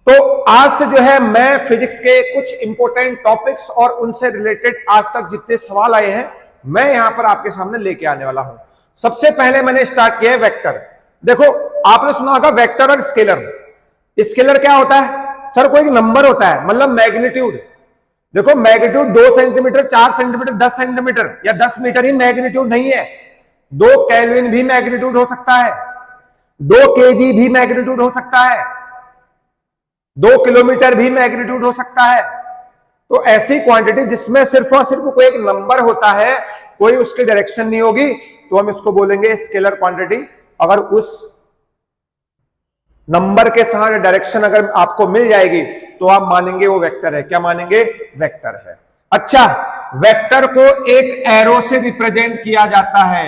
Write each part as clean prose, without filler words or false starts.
तो आज से जो है मैं फिजिक्स के कुछ इंपॉर्टेंट टॉपिक्स और उनसे रिलेटेड आज तक जितने सवाल आए हैं मैं यहां पर आपके सामने लेके आने वाला हूं। सबसे पहले मैंने स्टार्ट किया है वेक्टर। देखो आपने सुना होगा वेक्टर और स्केलर। स्केलर क्या होता है सर? कोई नंबर होता है, मतलब मैग्नीट्यूड। देखो मैग्नीट्यूड 2 सेंटीमीटर, 4 सेंटीमीटर, 10 सेंटीमीटर या 10 मीटर ही मैग्नीट्यूड नहीं है। 2 केल्विन भी मैग्नीट्यूड हो सकता है, 2 केजी भी मैग्नीट्यूड हो सकता है, 2 किलोमीटर भी मैग्नीट्यूड हो सकता है। तो ऐसी क्वांटिटी जिसमें सिर्फ और सिर्फ कोई एक नंबर होता है, कोई उसकी डायरेक्शन नहीं होगी, तो हम इसको बोलेंगे स्केलर क्वांटिटी। अगर उस नंबर के साथ डायरेक्शन अगर आपको मिल जाएगी तो आप मानेंगे वो वेक्टर है। क्या मानेंगे? वेक्टर है। अच्छा, वेक्टर को एक एरो से रिप्रेजेंट किया जाता है।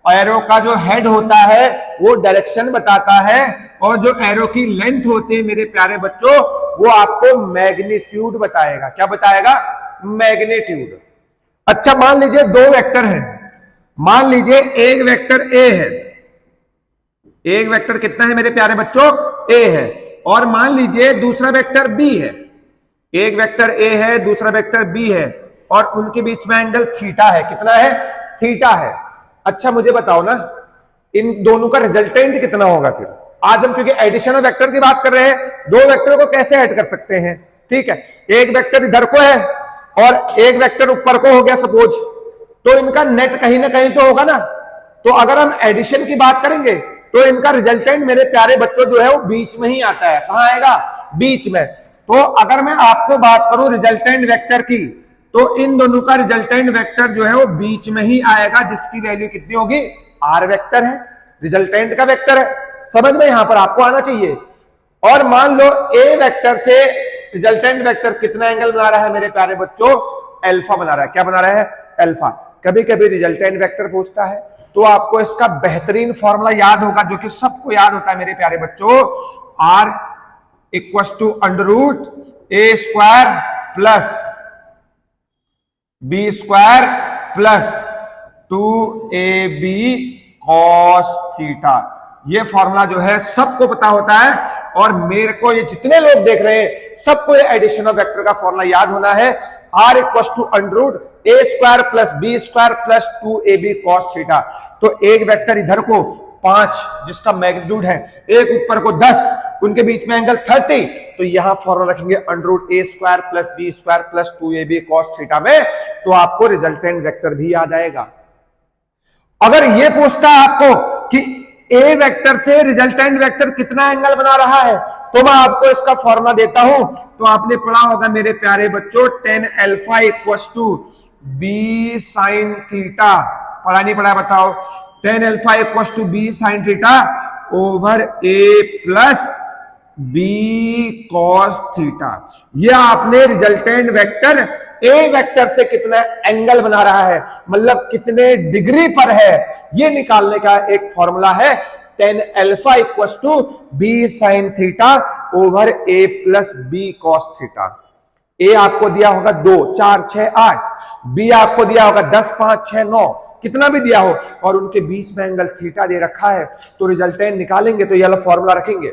एरो का जो हेड होता है वो डायरेक्शन बताता है, और जो एरो की लेंथ होती है मेरे प्यारे बच्चों वो आपको मैग्नीट्यूड बताएगा। क्या बताएगा? मैग्नीट्यूड। अच्छा, मान लीजिए 2 वेक्टर हैं। मान लीजिए एक वेक्टर ए है, एक वेक्टर कितना है मेरे प्यारे बच्चों? ए है। और मान लीजिए दूसरा वेक्टर बी है। एक वेक्टर ए है, दूसरा वेक्टर बी है, और उनके बीच में एंगल थीटा है। कितना है? थीटा है। अच्छा मुझे बताओ ना, इन दोनों का रिजल्टेंट कितना होगा? फिर आज हम क्योंकि एडिशन ऑफ वेक्टर की बात कर रहे हैं, 2 वेक्टर को कैसे ऐड कर सकते हैं? ठीक है, एक वेक्टर इधर को है और एक वेक्टर ऊपर को हो गया सपोज, तो इनका नेट कहीं ना कहीं तो होगा ना। तो अगर हम एडिशन की बात करेंगे तो इनका रिजल्टेंट मेरे प्यारे बच्चों जो है वो बीच में ही आता है। कहां आएगा? बीच में। तो अगर मैं आपको बात करूं रिजल्टेंट वेक्टर की, तो इन दोनों का रिजल्टेंट वेक्टर जो है वो बीच में ही आएगा, जिसकी वैल्यू कितनी होगी? आर वेक्टर है, रिजल्टेंट का वेक्टर है। समझ में यहां पर आपको आना चाहिए। और मान लो ए वेक्टर से रिजल्टेंट वेक्टर कितना एंगल बना रहा है मेरे प्यारे बच्चों? अल्फा बना रहा है। क्या बना रहा है? अल्फा। कभी कभी रिजल्टेंट वेक्टर पूछता है तो आपको इसका बेहतरीन फॉर्मूला याद होगा, जो कि सबको याद होता है मेरे प्यारे बच्चों। R equals to under root A square plus B square plus 2ab cos theta. ये फॉर्मूला जो है सबको पता होता है, और मेरे को ये जितने लोग देख रहे हैं सबको ये एडिशन ऑफ वेक्टर का फॉर्मूला याद होना है। R equals to under root A square plus B square plus 2ab cos theta. तो एक वेक्टर इधर को 5 जिसका मैग्नीट्यूड है, एक ऊपर को 10, उनके बीच में एंगल 30, तो यहां फॉर्मूला रखेंगे अंडर रूट ए square plus B square plus 2ab cos theta में, तो आपको रिजल्टेंट वेक्टर भी याद आएगा। अगर ये पूछता है आपको कि ए वेक्टर से रिजल्टेंट वेक्टर कितना एंगल बना रहा है, तो मैं आपको इसका फॉर्मूला देता हूं। तो आपने पढ़ा होगा मेरे प्यारे बच्चों, tan alpha equals to B sine theta. पढ़ा नहीं पढ़ा? बताओ। tan alpha equals to B sine theta over A plus B cos theta. ये आपने रिजल्टेंट वेक्टर ए वेक्टर से कितना एंगल बना रहा है, मतलब कितने डिग्री पर है, ये निकालने का एक फॉर्मूला है। tan alpha equals to B sine theta over A plus B cos theta. A आपको दिया होगा 2, 4, 6, 8, बी आपको दिया होगा 10, 5, 6, 9, कितना भी दिया हो, और उनके बीच में एंगल थीटा दे रखा है, तो रिजल्टेंट निकालेंगे तो यह फॉर्मूला रखेंगे।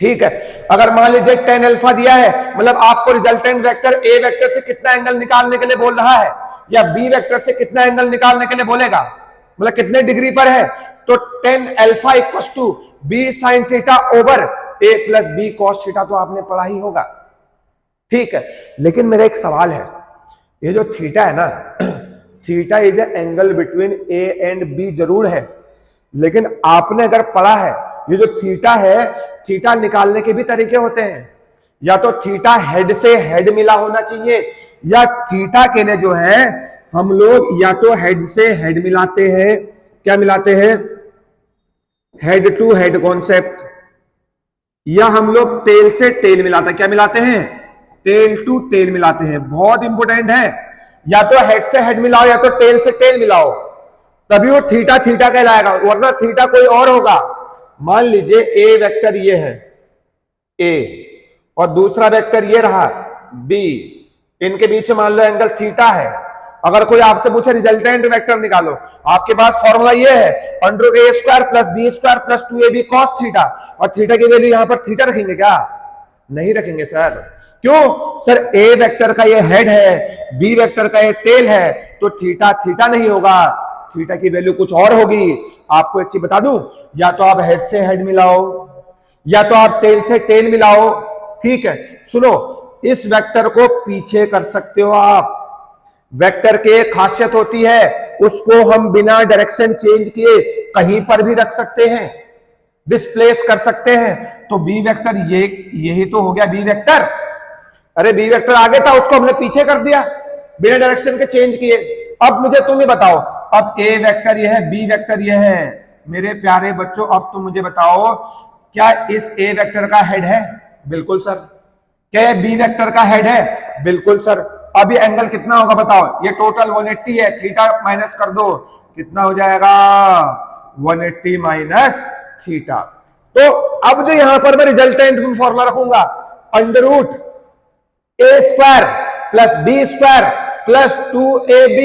ठीक है, अगर मान लीजिए tan अल्फा दिया है, मतलब आपको रिजल्टेंट वेक्टर ए वेक्टर से कितना एंगल निकालने के लिए बोल रहा है, या बी वेक्टर से कितना एंगल निकालने के लिए बोलेगा, मतलब कितने डिग्री पर है, तो tan alpha equals to B sine theta over A plus B cos theta तो आपने पढ़ा ही होगा। ठीक है, लेकिन मेरा एक सवाल है, ये जो थीटा है ना, theta is a angle between a and b जरूर है, लेकिन आपने अगर पढ़ा है ये जो थीटा है, थीटा निकालने के भी तरीके होते हैं। या तो थीटा हेड से हेड मिला होना चाहिए, या थीटा के लिए जो है हम लोग या तो हेड से हेड मिलाते हैं। क्या मिलाते हैं? Head to head concept. या हम लोग टेल से टेल मिलाते हैं। क्या मिलाते हैं? टेल टू टेल मिलाते हैं। बहुत इंपॉर्टेंट है, या तो हेड से हेड मिलाओ या तो टेल से टेल मिलाओ, तभी वो थीटा थीटा कहलाएगा, वरना थीटा कोई और होगा। मान लीजिए ए वेक्टर ये है ए, और दूसरा वेक्टर ये रहा बी, इनके बीच में मान लो एंगल थीटा है। अगर कोई आपसे पूछे रिजल्टेंट वेक्टर निकालो, आपके पास फॉर्मूला ये है अंडर रूट ए square plus B square plus 2ab cos theta, और थीटा की वैल्यू यहां पर थीटा रखेंगे क्या? नहीं रखेंगे सर। क्यों सर? ए वेक्टर का ये हेड है, बी वेक्टर का ये टेल है, तो थीटा थीटा नहीं होगा, थीटा की वैल्यू कुछ और होगी। आपको एक चीज बता दूं, या तो आप हेड से हेड मिलाओ या तो आप टेल से टेल मिलाओ। ठीक है, सुनो, इस वेक्टर को पीछे कर सकते हो आप। वेक्टर की एक खासियत होती है, उसको हम बिना डायरेक्शन चेंज किए कहीं पर भी रख सकते हैं, डिस्प्लेस कर सकते हैं। तो बी वेक्टर यही तो हो गया बी वेक्टर। अरे बी वेक्टर आगे था, उसको हमने पीछे कर दिया बिना डायरेक्शन के चेंज किए। अब मुझे तुम ही बताओ, अब ए वेक्टर यह है, बी वेक्टर यह है। मेरे प्यारे बच्चों, अब तुम मुझे बताओ, क्या इस ए वेक्टर का हेड है? बिल्कुल सर। क्या बी वेक्टर का हेड है? बिल्कुल सर। अब ये एंगल कितना होगा बताओ? ये टोटल 180 है, थीटा माइनस कर दो, कितना हो जाएगा? 180 माइनस थीटा। तो अब जो यहां पर मैं रिजल्टेंट में फॉर्मूला रखूंगा, अंडर रूट ए square plus B square plus 2ab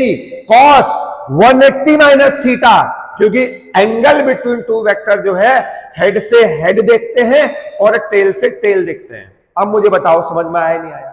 cos 180 minus theta, क्योंकि एंगल बिटवीन टू वेक्टर जो है हेड से हेड देखते हैं और टेल से टेल देखते हैं। अब मुझे बताओ समझ में आया नहीं आया?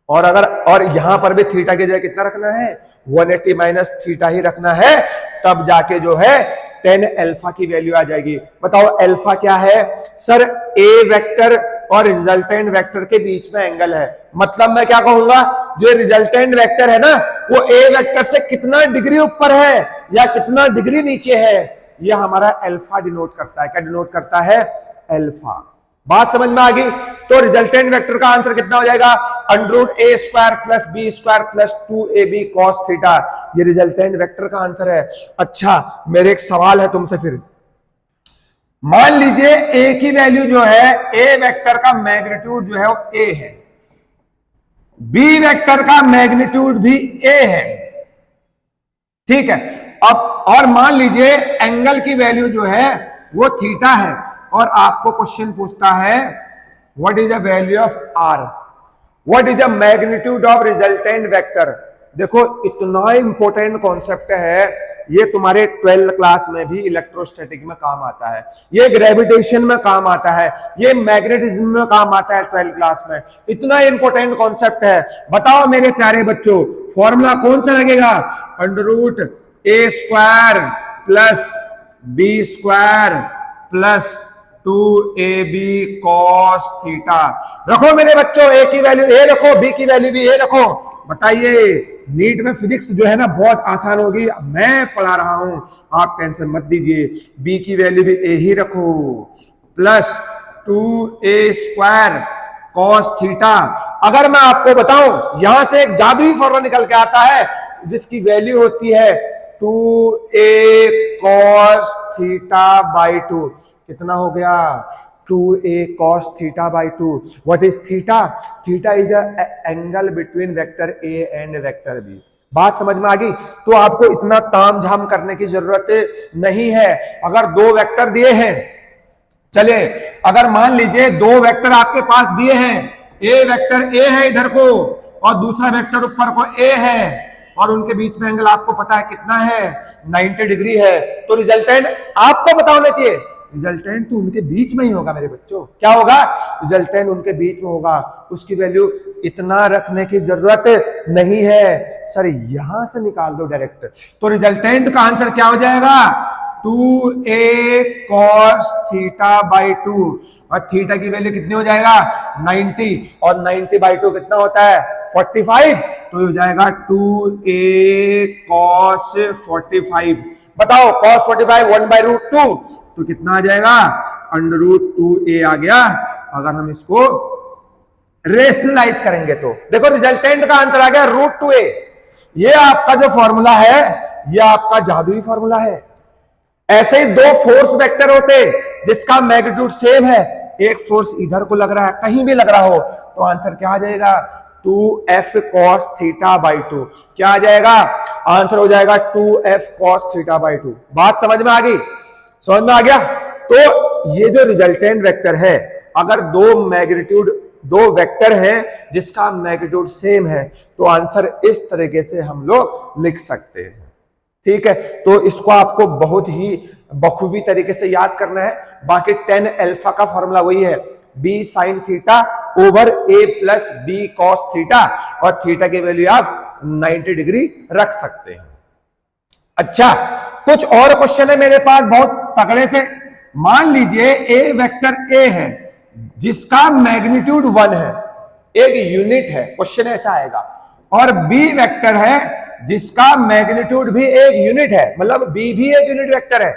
और यहां पर भी थीटा की जगह कितना रखना है? 180 माइनस थीटा ही रखना है, तब जाके जो है 10 अल्फा की वैल्यू आ जाएगी। बताओ अल्फा क्या है? सर ए वेक्टर और रिजल्टेंट वेक्टर के बीच में एंगल है। मतलब मैं क्या कहूंगा, जो रिजल्टेंट वेक्टर है ना, वो ए वेक्टर से कितना डिग्री ऊपर है या कितना डिग्री नीचे है, ये हमारा अल्फा डिनोट करता है। क्या डिनोट करता है? अल्फा। बात समझ में आ गई? तो रिजल्टेंट वेक्टर का आंसर कितना हो जाएगा? अंडर रूट ए square plus B square plus 2ab cos theta, ये रिजल्टेंट वेक्टर का आंसर है। अच्छा, मेरे एक सवाल है तुमसे फिर। मान लीजिए ए की वैल्यू जो है, ए वेक्टर का मैग्नीट्यूड जो है वो ए है, बी वेक्टर का मैग्नीट्यूड भी ए है, ठीक है। अब और मान लीजिए एंगल की वैल्यू जो है वो थीटा है, और आपको क्वेश्चन पूछता है what is the value of r, what is the magnitude of resultant vector. देखो इतना इंपॉर्टेंट कॉन्सेप्ट है ये, तुम्हारे 12th क्लास में भी इलेक्ट्रोस्टैटिक में काम आता है, ये ग्रेविटेशन में काम आता है, ये मैग्नेटिज्म में काम आता है 12th क्लास में। इतना इंपॉर्टेंट कॉन्सेप्ट है। बताओ मेरे प्यारे बच्चों, फॉर्मूला कौन सा लगेगा? अंडर रूट ए square plus B square plus 2ab cos theta. रखो मेरे बच्चों, ए की वैल्यू ए रखो, बी की वैल्यू भी ए रखो। बताइए, नीट में फिजिक्स जो है ना बहुत आसान होगी, मैं पढ़ा रहा हूं, आप टेंशन मत लीजिए। बी की वैल्यू भी ए ही रखो, plus 2a square cos theta. अगर मैं आपको बताऊं, यहां से एक जादुई फॉर्मूला निकल के आता है जिसकी वैल्यू होती है 2a cos थीटा बाई 2। कितना हो गया? 2a cos theta by 2। What is theta? Theta is angle between vector a and vector b। बात समझ में आ गई? तो आपको इतना तामझाम करने की जरूरत नहीं है। अगर दो वेक्टर दिए हैं, चलिए अगर मान लीजिए दो वेक्टर आपके पास दिए हैं, ए वेक्टर a है इधर को और दूसरा वेक्टर ऊपर को a है, और उनके बीच में एंगल आपको पता है कितना है? 90 डिग्री है। तो रिजल्टेंट आपको पता होना चाहिए, रिजल्टेंट तो उनके बीच में ही होगा मेरे बच्चों। क्या होगा? रिजल्टेंट उनके बीच में होगा। उसकी वैल्यू इतना रखने की जरूरत नहीं है सर, यहां से निकाल दो डायरेक्ट। तो रिजल्टेंट का आंसर क्या हो जाएगा? 2a cos थीटा बाई 2, और थीटा की वैल्यू कितनी हो जाएगा? 90, और 90 बाई 2 कितना होता है? 45। तो हो जाएगा 2a cos 45। बताओ cos 45 1 बाई रूट 2, तो कितना आ जाएगा? अंडर रूट 2a आ गया। अगर हम इसको रेशनलाइज करेंगे तो देखो रिजल्टेंट का आंसर आ गया रूट 2a। ये आपका जो फॉर्मूला है ये आपका जादुई फॉर्मूला है। ऐसे ही दो फोर्स वेक्टर होते जिसका मैग्नीट्यूड सेम है, एक फोर्स इधर को लग रहा है, कहीं भी लग रहा हो, तो आंसर क्या आ जाएगा? 2f cos theta by 2। क्या आ जाएगा? आंसर हो जाएगा 2f cos थीटा बाई 2। बात समझ में आ गई? समझ में आ गया? तो ये जो रिजल्टेंट वेक्टर है, अगर दो वेक्टर हैं जिसका मैग्नीट्यूड सेम है, तो आंसर इस तरीके से हम लोग लिख सकते हैं। ठीक है, तो इसको आपको बहुत ही बखूबी तरीके से याद करना है। बाकी टेन अल्फा का फॉर्मूला वही है, बी साइन थीटा ओवर ए प्लस बी कॉस थीटा, और थीटा की वैल्यू आप 90 डिग्री रख सकते हैं। अच्छा, कुछ और क्वेश्चन है मेरे पास बहुत तगड़े से। मान लीजिए ए वेक्टर ए है जिसका मैग्नीट्यूड 1 है, एक यूनिट है, क्वेश्चन ऐसा आएगा, और बी वेक्टर है जिसका मैग्नीट्यूड भी एक यूनिट है, मतलब बी भी एक यूनिट वेक्टर है,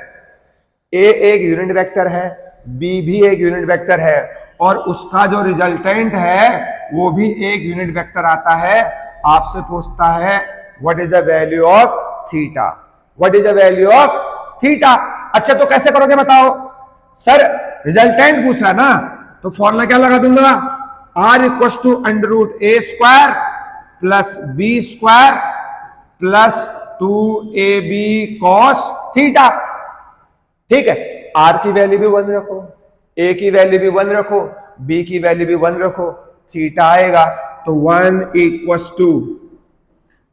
ए एक यूनिट वेक्टर है, बी भी एक यूनिट वेक्टर है, और उसका जो रिजल्टेंट है वो भी एक यूनिट वेक्टर आता है। आपसे पूछता है what is the value of theta, what is the value of theta. अच्छा, तो कैसे करोगे बताओ? सर रिजल्टेंट पूछ रहा है ना, तो फॉर्मूला क्या लगा दूंगा, r equal to under root A square plus B square plus 2ab cos theta. ठीक है, आर की वैल्यू भी 1 रखो, ए की वैल्यू भी 1 रखो, बी की वैल्यू भी 1 रखो, थीटा आएगा तो 1 इक्वल टू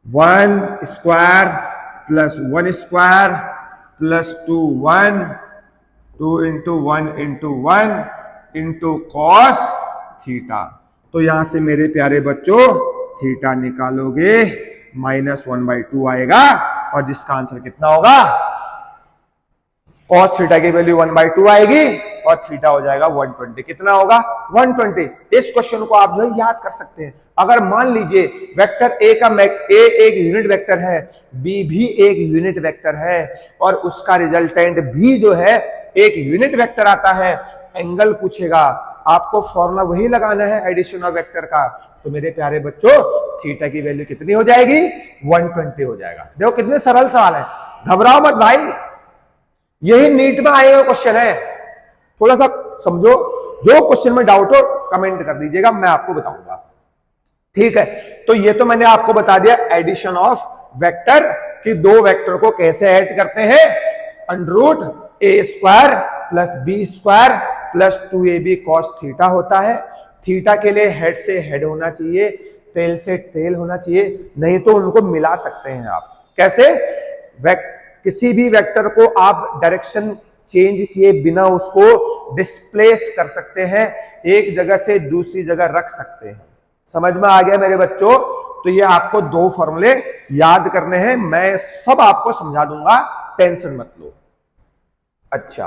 1 स्क्वायर प्लस 1 स्क्वायर प्लस 2 1 2 into 1 into 1 into cos theta. तो यहां से मेरे प्यारे बच्चों थीटा निकालोगे -1/2 आएगा, और जिसका आंसर कितना होगा, cos थीटा की वैल्यू 1/2 आएगी और थीटा हो जाएगा 120। कितना होगा? 120। इस क्वेश्चन को आप जो है याद कर सकते हैं। अगर मान लीजिए वेक्टर ए का ए एक यूनिट वेक्टर है, बी भी एक यूनिट वेक्टर है, और उसका रिजल्टेंट भी जो है एक यूनिट वेक्टर आता है, एंगल पूछेगा, आपको फॉर्मूला वही लगाना है एडिशन ऑफ वेक्टर का, तो मेरे प्यारे बच्चों थीटा की वैल्यू कितनी हो जाएगी? 120 हो जाएगा। देखो कितने सरल सवाल है, घबराओ मत भाई, यही नीट में आए हुए क्वेश्चन है, थोड़ा सा समझो। जो क्वेश्चन में डाउट हो कमेंट कर दीजिएगा, मैं आपको बताऊंगा। ठीक है, तो ये तो मैंने आपको बता दिया एडिशन ऑफ वेक्टर कि दो वेक्टर को कैसे ऐड करते हैं। अंडर रूट ए square plus B square plus 2ab cos theta होता है। थीटा के लिए हेड से हेड होना चाहिए, टेल से टेल होना चाहिए, नहीं तो उनको मिला सकते हैं आप। कैसे? किसी भी वेक्टर को आप डायरेक्शन चेंज किए बिना उसको डिस्प्लेस कर सकते हैं, एक जगह से दूसरी जगह रख सकते हैं। समझ में आ गया मेरे बच्चों? तो ये आपको दो फॉर्मूले याद करने हैं, मैं सब आपको समझा दूंगा, टेंशन मत लो। अच्छा,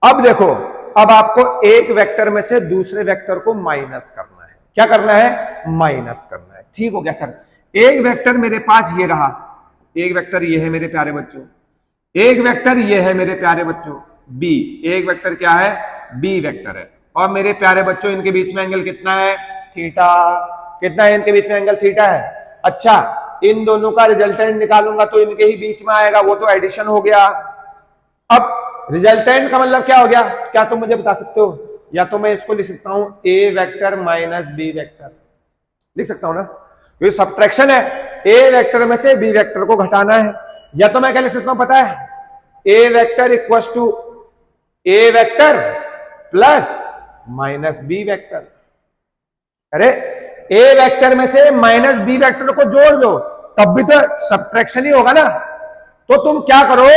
अब देखो, अब आपको एक वेक्टर में से दूसरे वेक्टर को माइनस करना है। क्या करना है? माइनस करना है। ठीक हो गया सर। एक वेक्टर मेरे पास ये रहा, एक वेक्टर ये है मेरे प्यारे बच्चों, एक वेक्टर ये है मेरे प्यारे बच्चों बी, एक वेक्टर क्या है? बी वेक्टर है, और मेरे प्यारे बच्चों इनके बीच में एंगल कितना है? थीटा। कितना है इनके बीच में एंगल? थीटा है। अच्छा, इन दोनों का रिजल्टेंट निकालूंगा तो इनके ही बीच में आएगा, वो तो एडिशन हो गया। अब रिजल्टेंट का मतलब क्या हो गया? क्या तुम मुझे बता सकते हो? या तो मैं इसको लिख सकता हूं ए वेक्टर माइनस बी वेक्टर, लिख सकता हूं ना, क्योंकि सब्ट्रैक्शन है, ए वेक्टर में से बी वेक्टर को घटाना है। या तो मैं क्या लिख सकता हूं पता है? A vector equal to A vector plus minus B vector. अरे ए वेक्टर में से माइनस बी वेक्टर को जोड़ दो, तब भी तो सब्ट्रैक्शन ही होगा ना। तो तुम क्या करो,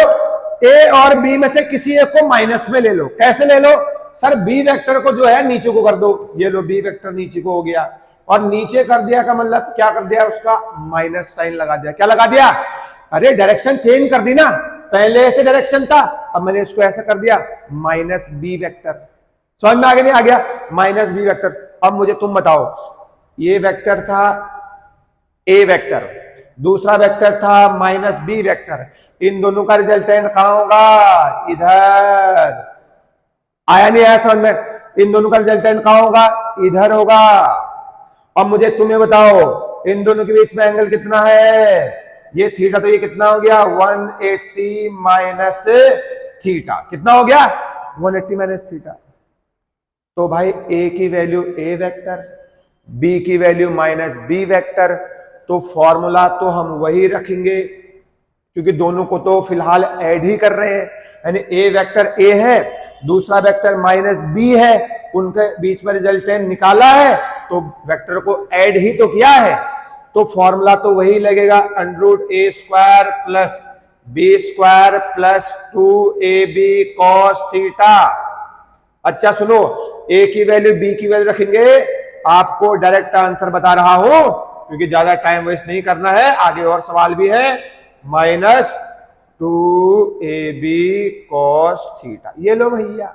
ए और बी में से किसी एक को माइनस में ले लो। कैसे ले लो? सर बी वेक्टर को जो है नीचे को कर दो, ये लो बी वेक्टर नीचे को हो गया, और नीचे कर दिया का मतलब क्या कर दिया? उसका माइनस साइन लगा दिया। क्या लगा दिया? अरे डायरेक्शन चेंज कर दी ना, पहले ऐसे डायरेक्शन था, अब मैंने इसको ऐसा कर दिया माइनस बी वेक्टर। समझ में आगे नहीं आ गया? Minus B vector. अब मुझे तुम बताओ, ये वेक्टर था ए वेक्टर, दूसरा वेक्टर था माइनस बी वेक्टर, इन दोनों का रिजल्टेंट कहां होगा? इधर। आया नहीं आया समझ में? इन दोनों का रिजल्टेंट कहां होगा? इधर होगा। अब मुझे तुम्हें बताओ, इन दोनों के बीच में एंगल कितना है? ये थीटा, तो ये कितना हो गया? 180 माइनस थीटा। कितना हो गया? 180 माइनस थीटा। तो भाई ए की वैल्यू ए वेक्टर, बी की वैल्यू माइनस बी वेक्टर, तो फॉर्मूला तो हम वही रखेंगे, क्योंकि दोनों को तो फिलहाल ऐड ही कर रहे हैं। यानी ए वेक्टर ए है, दूसरा वेक्टर माइनस बी है, उनके बीच में रिजल्टेंट निकाला है, तो वेक्टर को ऐड ही तो किया है, तो फॉर्मूला तो वही लगेगा, अंडर रूट ए square plus B square plus 2ab cos theta. अच्छा सुनो, ए की वैल्यू बी की वैल्यू रखेंगे, आपको डायरेक्ट आंसर बता रहा हूं क्योंकि ज्यादा टाइम वेस्ट नहीं करना है, आगे और सवाल भी है। -2ab cos थीटा, ये लो भैया।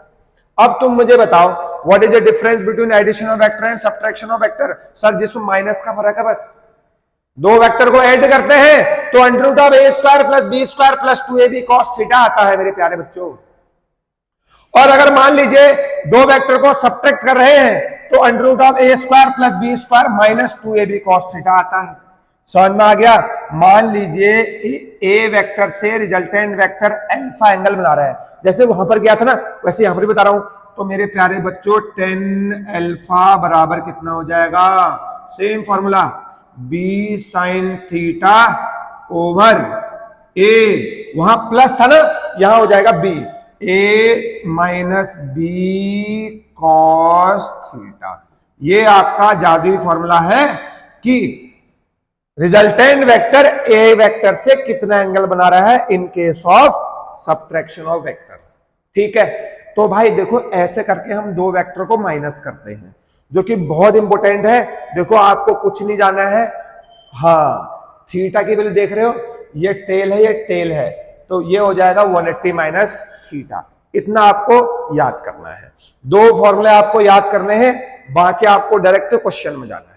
अब तुम मुझे बताओ what is the difference between addition of vector and subtraction of vector. Sir जिसमें माइनस का फर्क है, बस दो वेक्टर को ऐड करते हैं तो under root of a square plus B square plus 2ab cos theta आता है मेरे प्यारे बच्चों। और अगर मान लीजिए दो वेक्टर को सब्ट्रैक्ट कर रहे हैं तो under root of a square plus B square minus 2ab cos theta आता है। समझ में आ गया। मान लीजिए ए वेक्टर से रिजल्टेंट वेक्टर अल्फा एंगल बना रहा है, जैसे वहां पर गया था ना वैसे यहां पर बता रहा हूं। तो मेरे प्यारे बच्चों tan अल्फा बराबर कितना हो जाएगा, same formula b sin theta over a, वहां प्लस था ना, यहां हो जाएगा b, a minus b cos theta. ये आपका जादुई फॉर्मूला है कि रिजल्टेंट वेक्टर ए वेक्टर से कितना एंगल बना रहा है in case of subtraction of vector. ठीक है, तो भाई देखो ऐसे करके हम दो वेक्टर को माइनस करते हैं, जो कि बहुत इंपॉर्टेंट है। देखो आपको कुछ नहीं जाना है, हाँ थीटा की वैल्यू देख रहे हो, ये टेल है, ये टेल है, तो ये हो जाएगा 180 माइनस थीटा। इतना आपको याद करना है, दो फॉर्मूले आपको याद करने हैं, बाकी आपको डायरेक्ट क्वेश्चन में जाना है।